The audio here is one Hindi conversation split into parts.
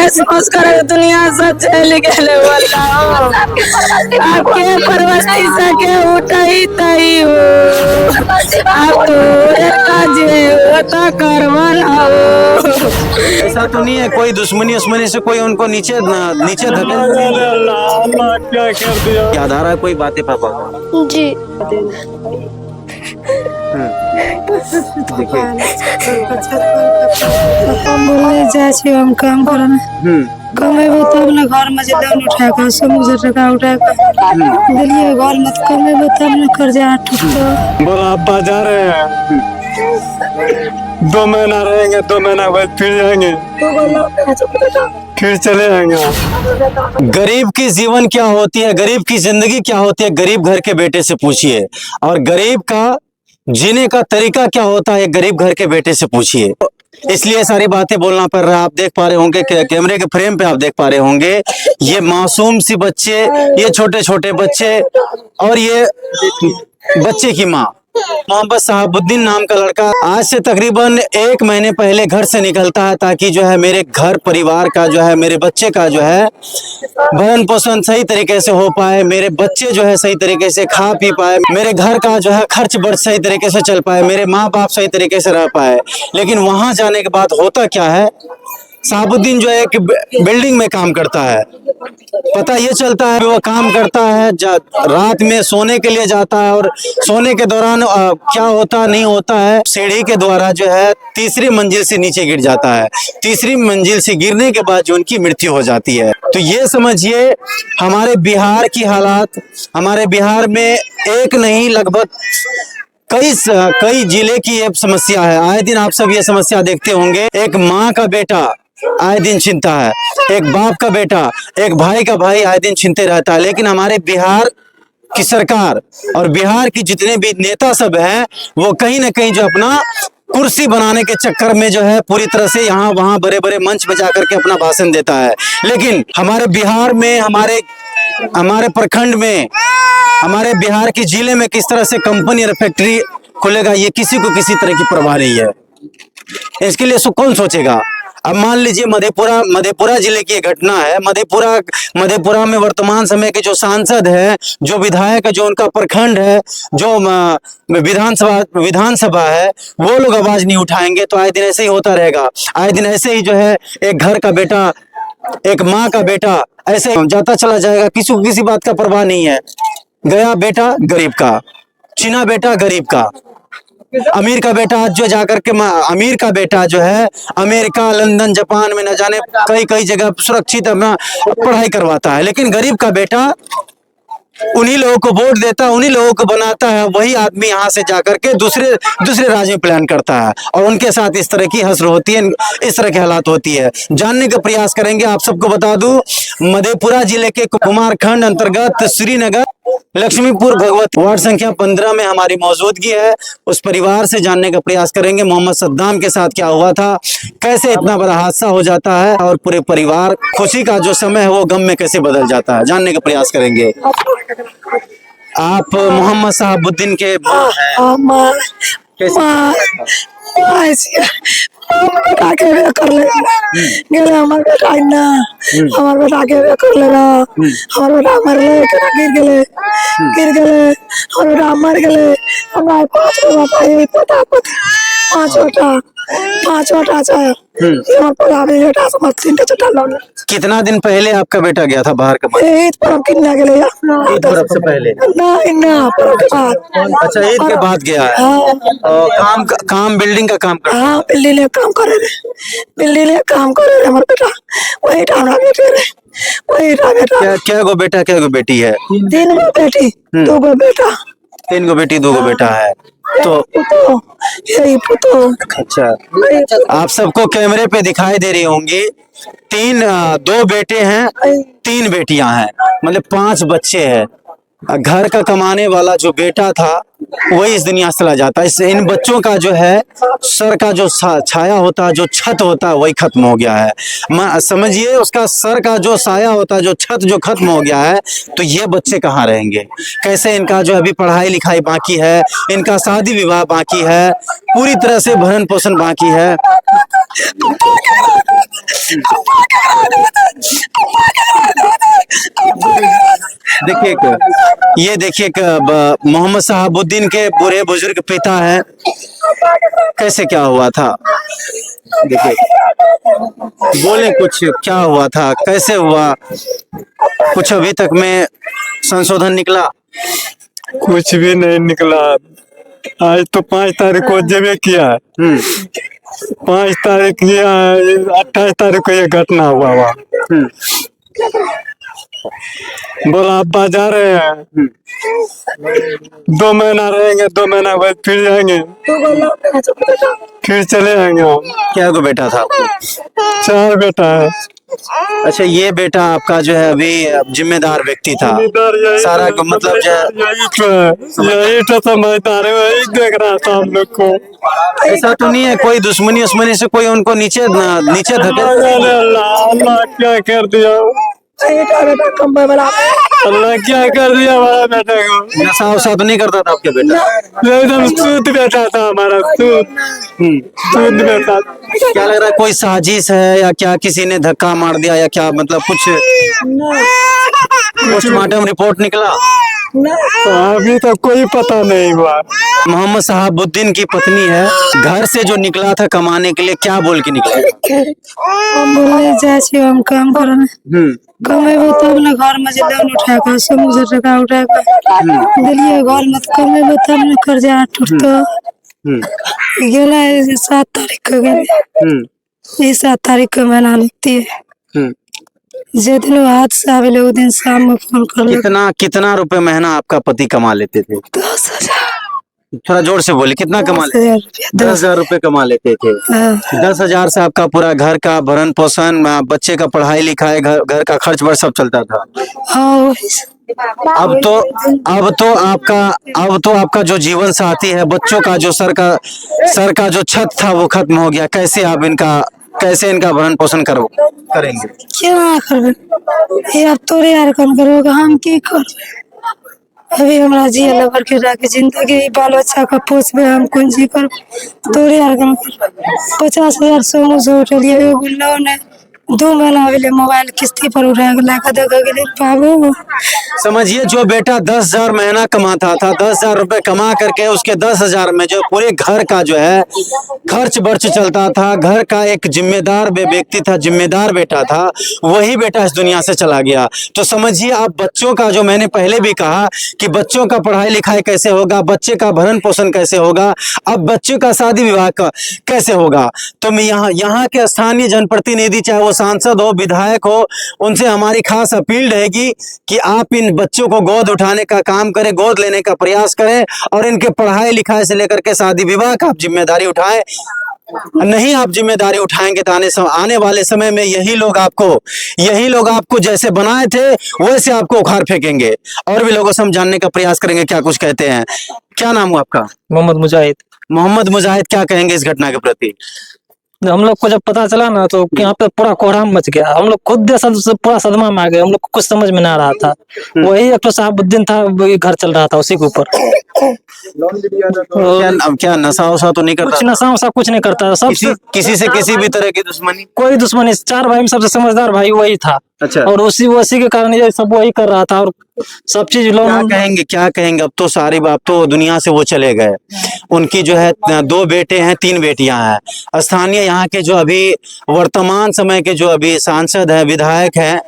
सोच कर दुनिया से चल गए बताओ आपके परवस्ती सके उठाई तई हो आप तो जे करवन हो। ऐसा तो नहीं है कोई दुश्मनी उस्मनी से कोई उनको नीचे नीचे धकेल अल्लाह क्या कर दिया। याद आ रहा है कोई बातें पापा को? जी देखिए हम बोले जाए छी हम काम करन कमेबो तब न घर में जे लोन उठा के समूह टका उठा के दिलिए घर में कमेबो तब न कर्जा टूटतो। बोला अब्बा जा रहे हैं 2 महीना रहेंगे 2 महीना बाद फिर जाएंगे फिर चले जाएंगे। गरीब की जीवन क्या होती है, गरीब की जिंदगी क्या होती है, गरीब घर के बेटे से पूछिए। और गरीब का जीने का तरीका क्या होता है, गरीब घर के बेटे से पूछिए। इसलिए सारी बातें बोलना पड़ रहा है। आप देख पा रहे होंगे कैमरे के फ्रेम पे आप देख पा रहे होंगे ये मासूम सी बच्चे, ये छोटे छोटे बच्चे और ये बच्चे की माँ। मोहम्मद शहाबुद्दीन नाम का लड़का आज से तकरीबन 1 महीने पहले घर से निकलता है ताकि जो है मेरे घर परिवार का जो है, मेरे बच्चे का जो है भरण पोषण सही तरीके से हो पाए, मेरे बच्चे जो है सही तरीके से खा पी पाए, मेरे घर का जो है खर्च बर्च सही तरीके से चल पाए, मेरे माँ बाप सही तरीके से रह पाए। लेकिन वहां जाने के बाद होता क्या है, शहाबुद्दीन जो है एक बिल्डिंग में काम करता है। पता ये चलता है वो काम करता है, रात में सोने के लिए जाता है और सोने के दौरान क्या होता नहीं होता है, सीढ़ी के द्वारा जो है 3री मंजिल से नीचे गिर जाता है। 3री मंजिल से गिरने के बाद जो उनकी मृत्यु हो जाती है। तो ये समझिए हमारे बिहार की हालात, हमारे बिहार में एक नहीं लगभग कई जिले की ये समस्या है। आए दिन आप सब ये समस्या देखते होंगे। एक माँ का बेटा आए दिन छिनता है, एक बाप का बेटा, एक भाई का भाई आए दिन छिनते रहता है। लेकिन हमारे बिहार की सरकार और बिहार की जितने भी नेता सब हैं वो कहीं ना कहीं जो अपना कुर्सी बनाने के चक्कर में जो है पूरी तरह से यहाँ वहाँ बड़े बड़े मंच में जाकर के अपना भाषण देता है। लेकिन हमारे बिहार में, हमारे प्रखंड में, हमारे बिहार के जिले में किस तरह से कंपनी और फैक्ट्री खुलेगा ये किसी को किसी तरह की परवाह नहीं है। इसके लिए कौन सोचेगा। अब मान लीजिए मधेपुरा जिले की घटना है। मधेपुरा में वर्तमान समय के जो सांसद है, जो विधायक है, जो उनका प्रखंड है, जो विधानसभा है, वो लोग आवाज नहीं उठाएंगे तो आए दिन ऐसे ही होता रहेगा। आए दिन ऐसे ही जो है एक घर का बेटा, एक माँ का बेटा ऐसे जाता चला जाएगा, किसी को किसी बात का परवाह नहीं है। गया बेटा गरीब का, छिना बेटा गरीब का। अमीर का बेटा जो जाकर के अमीर का बेटा जो है अमेरिका, लंदन, जापान में न जाने कई जगह सुरक्षित अपना पढ़ाई करवाता है। लेकिन गरीब का बेटा उन्हीं लोगों को वोट देता है, उन्हीं लोगों को बनाता है। वही आदमी यहाँ से जाकर के दूसरे राज्य में प्लान करता है और उनके साथ इस तरह की हसर होती है, इस तरह की हालात होती है। जानने का प्रयास करेंगे। आप सबको बता दूं मधेपुरा जिले के कुमारखंड अंतर्गत श्रीनगर लक्ष्मीपुर भगवत वार्ड संख्या 15 में हमारी मौजूदगी है। उस परिवार से जानने का प्रयास करेंगे मोहम्मद सद्दाम के साथ क्या हुआ था, कैसे इतना बड़ा हादसा हो जाता है और पूरे परिवार खुशी का जो समय है वो गम में कैसे बदल जाता है, जानने का प्रयास करेंगे। आप मोहम्मद शहाबुद्दीन के बेटा के वे कर लेगा गेले हमार बेटा ना हमार बेटा के वे कर लेगा हमार बेटा मर ले गिर गेले हमार बेटा मर गेले। हमरा 5 बेटा पता 5 बेटा चाहे हमार बेटा बेटा समझ 3 चटा लाने। कितना दिन पहले आपका बेटा गया था बाहर का? ईद पर कितना गेले या ईद पर से पहले ना पर के बाद। अच्छा ईद के बाद गया है। काम बिल्डिंग का काम करता है। हाँ बिल्डिंग में काम करे रे हमार बेटा वही टाना बेटे रे वही बेटा। क्या गो बेटा क्या गो बेटी है? 3 गो बेटी 2 गो बेटा। 3 गो बेटी 2 गो बेटा है। तो यही पुतो। अच्छा आप सबको कैमरे पे दिखाई दे रही होंगी 2 बेटे हैं 3 बेटियां हैं, मतलब 5 बच्चे हैं। घर का कमाने वाला जो बेटा था वही इस दुनिया से चला जाता है। इससे इन बच्चों का जो है सर का जो छाया होता है, जो छत होता है वही खत्म हो गया है। समझिए उसका सर का जो साया होता है, जो छत जो खत्म हो गया है। तो ये बच्चे कहाँ रहेंगे, कैसे? इनका जो अभी पढ़ाई लिखाई बाकी है, इनका शादी विवाह बाकी है, पूरी तरह से भरण पोषण बाकी है। देखिए ये देखिए मोहम्मद शहाबुद्दीन के बूढ़े बुजुर्ग पिता है, कैसे क्या हुआ था? देखिए, बोले कुछ, क्या हुआ था, कैसे हुआ? कुछ अभी तक में संशोधन निकला? कुछ भी नहीं निकला। आज तो 5 तारीख को जब किया है, 5 तारीख किया है, 28 तारीख को ये घटना हुआ हुआ। बोला आप बाजार रहे हैं, 2 महीना रहेंगे, 2 महीना बाद फिर जाएंगे, फिर चले जाएंगे हम। क्या को बेटा था आपको? 4 बेटा है। अच्छा, ये बेटा आपका जो है अभी जिम्मेदार व्यक्ति था, सारा को मतलब जो है यही तो समझदार है, वही देख रहा था हम लोग को। ऐसा तो नहीं है कोई दुश्मनी उस्मनी से कोई उनको नीचे नीचे धकेल? अल्लाह क्या कर दिया, अल्लाह क्या कर दिया हमारा बेटा को। नशा वशा तो नहीं करता था आपके बेटा? एकदम शुद्ध बेटा था हमारा, शुद्ध बेटा। क्या लग रहा है कोई साजिश है या क्या, किसी ने धक्का मार दिया या क्या, मतलब कुछ पोस्टमार्टम रिपोर्ट निकला? अभी तक कोई पता नहीं हुआ। मोहम्मद शहाबुद्दीन की पत्नी है, घर से जो निकला था कमाने के लिए, क्या बोल के निकला? हम बोले जैसे हम काम करने कमेबो तब न घर में जे लोन उठा के 100 टका उठा के दिलिए घर में, कमेबो तब न कर्जा टूटतो। गेला 7 तारीख को गेले, 7 तारीख को महीना लगती है, जे दिन हाथ से आवेले वो दिन शाम में फोन कर ले। कितना रुपए महीना आपका पति कमा लेते थे? 10,000। थोड़ा जोर से बोले, कितना कमा लेते? 10,000 रुपए कमा लेते थे। 10,000 से आपका पूरा घर का भरण पोषण, बच्चे का पढ़ाई लिखाई, घर का खर्च वर्च सब चलता था। हाँ, अब तो आपका जो जीवन साथी है, बच्चों का जो सर का जो छत था वो खत्म हो गया। कैसे इनका भरण पोषण करेंगे? क्या करबे, ये अब तोरे यार कौन करोगे, हम की करबे? अभी हमरा जी लवर के राके जिंदगी बाल बच्चा का पोसबे, हम कौन जी कर? तोरे यार कौन कर? 50,000 सोमो से उठलिए, एगो लोन है 2 महीना भेले मोबाइल किस्ती पर उठा के ला के दे के पाबो। समझिए, जो बेटा 10,000 महीना कमाता था, 10,000 रुपए कमा करके उसके 10,000 में जो पूरे घर का जो है खर्च बर्च चलता था, घर का एक जिम्मेदार व्यक्ति था, जिम्मेदार बेटा था, वही बेटा इस दुनिया से चला गया। तो समझिए आप, बच्चों का जो मैंने पहले भी कहा कि बच्चों का पढ़ाई लिखाई कैसे होगा, बच्चे का भरण पोषण कैसे होगा, अब बच्चों का शादी विवाह का कैसे होगा। तो मैं यहाँ के स्थानीय जनप्रतिनिधि, चाहे वो सांसद हो, विधायक हो, उनसे हमारी खास अपील रहेगी कि आप इन बच्चों को गोद उठाने का काम करें, गोद लेने का प्रयास करें और इनके पढ़ाई लिखाई से लेकर के शादी विवाह का आप जिम्मेदारी उठाएं। नहीं आप जिम्मेदारी उठाएंगे तो आने वाले समय में यही लोग आपको जैसे बनाए थे वैसे आपको उखाड़ फेंकेंगे। और भी लोगों से हम जानने का प्रयास करेंगे क्या कुछ कहते हैं। क्या नाम हुआ आपका? मोहम्मद मुजाहिद। मोहम्मद मुजाहिद, क्या कहेंगे इस घटना के प्रति? हम लोग को जब पता चला ना तो यहाँ पे पूरा कोहराम मच गया, हम लोग खुद पूरा सदमा में आ गए, हम लोग को कुछ समझ में ना आ रहा था। वही एक तो शहाबुद्दीन था, वही घर चल रहा था उसी के ऊपर। क्या नशा वशा तो नहीं करता? कुछ नशा वशा कुछ नहीं करता, सब किसी से किसी भी तरह की दुश्मनी? कोई दुश्मनी, 4 भाई में सबसे समझदार भाई वही था। अच्छा। और उसी के कारण ये सब वही कर रहा था और सब चीज लोग। क्या कहेंगे? अब तो सारी बात तो दुनिया से वो चले गए। उनकी जो है 2 बेटे हैं, 3 बेटियां हैं। स्थानीय यहाँ के जो अभी वर्तमान समय के जो अभी सांसद है, विधायक है,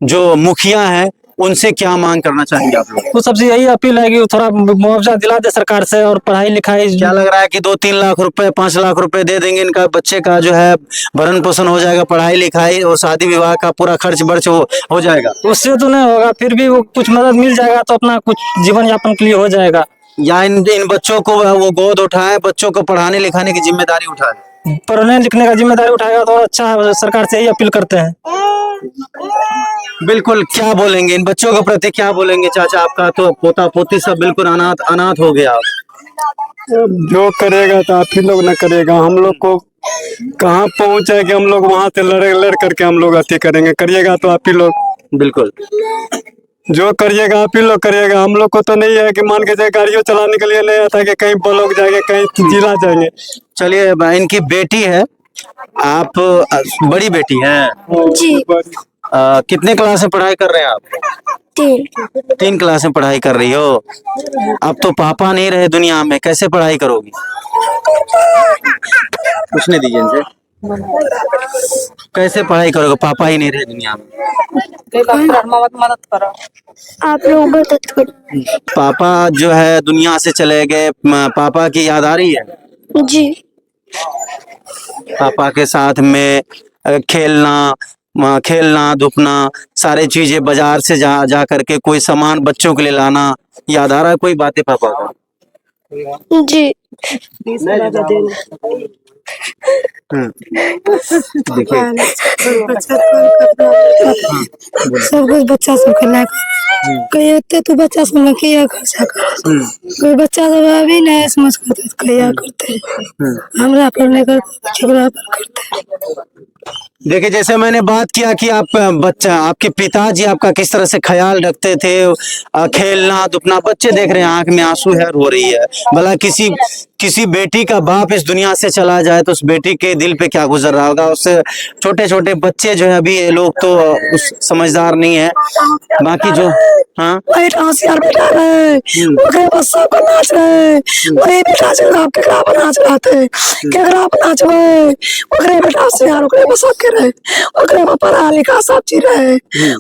जो मुखिया है, उनसे क्या मांग करना चाहेंगे आप लोग? तो सबसे यही अपील है कि थोड़ा मुआवजा दिला दे सरकार से और पढ़ाई लिखाई। क्या लग रहा है कि 2-3 लाख रुपए, 5 लाख रुपए दे देंगे, इनका बच्चे का जो है भरण पोषण हो जाएगा, पढ़ाई लिखाई और शादी विवाह का पूरा खर्च बर्च हो जाएगा? उससे तो नहीं होगा, फिर भी वो कुछ मदद मिल जाएगा तो अपना कुछ जीवन यापन के लिए हो जाएगा। या इन बच्चों को वो गोद उठाए, बच्चों को पढ़ाने लिखाने की जिम्मेदारी उठाए, पढ़ने लिखने का जिम्मेदारी उठाएगा तो अच्छा है। सरकार से यही अपील करते हैं। बिल्कुल। क्या बोलेंगे इन बच्चों के प्रति, क्या बोलेंगे? चाचा, आपका तो पोता पोती सब बिल्कुल अनाथ हो गया। जो करेगा तो आप ही लोग न करेगा, हम लोग को कहाँ पहुँचे कि हम लोग वहां से लड़ करके हम लोग अति करेंगे। करिएगा तो आप ही लोग, बिल्कुल जो करिएगा आप ही लोग करिएगा। हम लोग को तो नहीं है कि मान के जाए गाड़ियों चलाने के लिए नहीं आता कि कहीं ब्लॉक जाएंगे, कहीं जिला जाएंगे। चलिए, इनकी बेटी है, आप बड़ी बेटी हैं जी। कितने क्लास में पढ़ाई कर रहे हैं आप? 3 क्लास में पढ़ाई कर रही हो। अब तो पापा नहीं रहे दुनिया में, कैसे पढ़ाई करोगी? पूछने दीजिए इनसे, कैसे पढ़ाई करोगे? पापा ही नहीं रहे दुनिया में। मदद करो। आप लोग मदद करो। पापा जो है दुनिया से चले गए, पापा की याद आ रही है? जी। पापा के साथ में खेलना धूपना, सारी चीजें बाजार से जा करके कोई सामान बच्चों के लिए लाना, याद आ रहा है कोई बातें पापा का? जी। देखिए सब कुछ बच्चा सब करना कहीं अत्ते तो बच्चा सब में किया खर्चा कर कोई बच्चा सब अभी नहीं समझ करते तो किया करते हमरा पर नहीं करते झगड़ा पर करते। देखिए, जैसे मैंने बात किया कि आप बच्चा, आपके पिताजी आपका किस तरह से ख्याल रखते थे, खेलना धुपना, बच्चे देख रहे हैं आंख में आंसू है, रो रही है। भला किसी बेटी का बाप इस दुनिया से चला जाए तो उस बेटी के दिल पे क्या गुजर रहा होगा। उससे छोटे छोटे बच्चे जो है, अभी ये लोग तो उस समझदार नहीं है, बाकी जो हाँ होशियार बेटा रहे ओकरे बस सब को नाच रहे वही बेटा से आप केकरा पर नाच रहते केकरा पर नाचबे ओकरे बेटा होशियार ओकरे बस सब के रहे ओकरे पर पढ़ा लिखा सब चीज रहे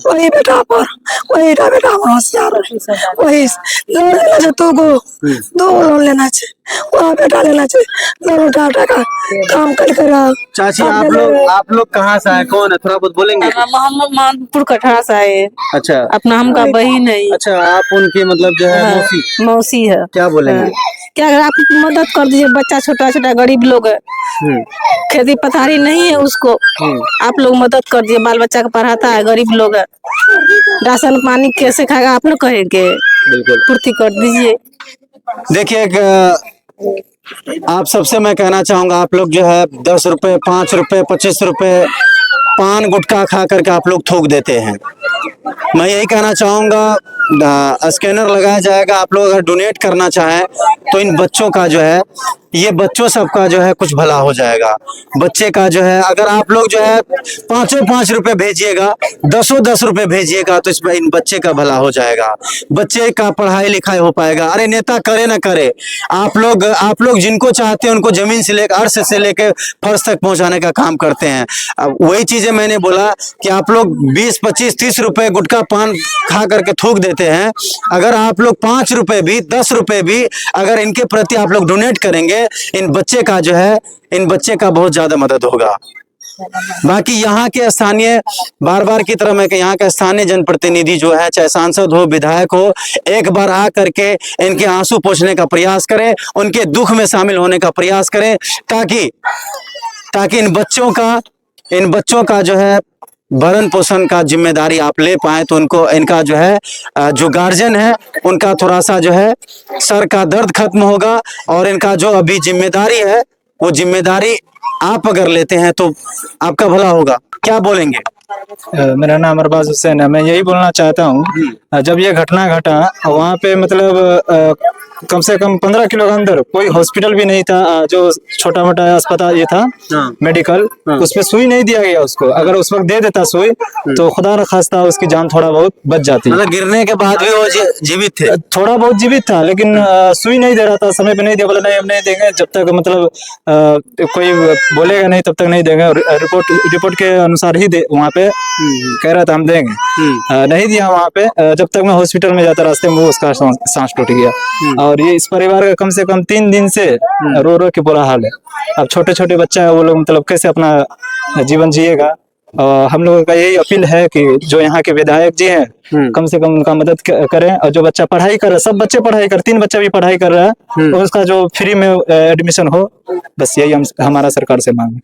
वही बेटा पर वही बेटा होशियार रहे वही लोन लेना चाहिए दो लोन लेना चाहिए वहाँ बेटा लेना चाहिए लोन उठा का काम कर रहा। चाची आप लोग कहाँ से आए, कौन है, थोड़ा बहुत बोलेंगे? मोहम्मद मानपुर कटरा से आए। अच्छा, अपना हमका बहन है। अच्छा, आप उनकी मतलब जो है मौसी है। क्या बोलेंगे? क्या अगर आप मदद कर दीजिए, बच्चा छोटा छोटा गरीब लोग है, खेती पथारी नहीं है उसको, आप लोग मदद कर दीजिए, बाल बच्चा को पढ़ाता है, गरीब लोग है, राशन पानी कैसे खाएगा आप लोग कहेंगे, बिल्कुल पूर्ति कर दीजिए। देखिए, आप सबसे मैं कहना चाहूंगा, आप लोग जो है 10 रुपए 5 रुपए 25 रुपए पान गुटखा खा करके आप लोग थूक देते हैं। मैं यही कहना चाहूंगा, स्कैनर लगाया जाएगा, आप लोग अगर डोनेट करना चाहें तो इन बच्चों का जो है, ये बच्चों सबका जो है कुछ भला हो जाएगा। बच्चे का जो है, अगर आप लोग जो है 5 रुपए भेजिएगा, 10 रुपए भेजिएगा तो इसमें इन बच्चे का भला हो जाएगा, बच्चे का पढ़ाई लिखाई हो पाएगा। अरे नेता करे ना करे, आप लोग जिनको चाहते हैं उनको जमीन से लेकर अर्श से लेकर फर्श तक पहुंचाने का काम करते हैं। अब वही चीजें मैंने बोला कि आप लोग 20 25 30 रुपए गुटखा पान खा करके थूक देते हैं। अगर आप लोग 5 रुपए भी 10 रुपए भी अगर इनके प्रति आप लोग डोनेट करेंगे, इन बच्चे का जो है, इन बच्चे का बहुत ज्यादा मदद होगा। बाकी यहाँ के स्थानीय, बार की तरह मैं यहाँ का स्थानीय जनप्रतिनिधि जो है, चाहे सांसद हो विधायक हो, एक बार आ करके इनके आंसू पोंछने का प्रयास करें, उनके दुख में शामिल होने का प्रयास करें, ताकि इन बच्चों का जो है भरण पोषण का जिम्मेदारी आप ले पाए, तो उनको, इनका जो है, जो गार्जियन है उनका थोड़ा सा जो है सर का दर्द खत्म होगा, और इनका जो अभी जिम्मेदारी है वो जिम्मेदारी आप अगर लेते हैं तो आपका भला होगा। क्या बोलेंगे? मेरा नाम अरबाज हुसैन है। मैं यही बोलना चाहता हूँ, जब ये घटना घटा वहाँ पे मतलब कम से कम 15 किलो के अंदर कोई हॉस्पिटल भी नहीं था, जो छोटा मोटा अस्पताल ये था मेडिकल, उसमें सुई नहीं दिया गया उसको। अगर उस वक्त दे देता सुई तो खुदा न खास्ता उसकी जान थोड़ा बहुत बच जाती। मतलब गिरने के बाद भी वो जीवित थे? थोड़ा बहुत जीवित था, लेकिन सुई नहीं दे रहा था, समय पे नहीं दिया। बोला नहीं हम नहीं देंगे, जब तक मतलब कोई बोलेगा नहीं तब तक नहीं देंगे। रिपोर्ट के अनुसार ही वहाँ पे कह रहा था हम देंगे, नहीं दिया वहाँ पे। जब तक मैं हॉस्पिटल में जाता रास्ते में उसका सांस टूट गया। और ये इस परिवार का कम से कम 3 दिन से रो के बुरा हाल है। अब छोटे छोटे बच्चा है, वो लोग मतलब कैसे अपना जीवन जिएगा। हम लोगों का यही अपील है कि जो यहाँ के विधायक जी हैं कम से कम उनका मदद करें, और जो बच्चा पढ़ाई कर रहा है, सब बच्चे पढ़ाई कर, 3 बच्चा भी पढ़ाई कर रहा है, और उसका जो फ्री में एडमिशन हो, बस यही हमारा सरकार से मांग है।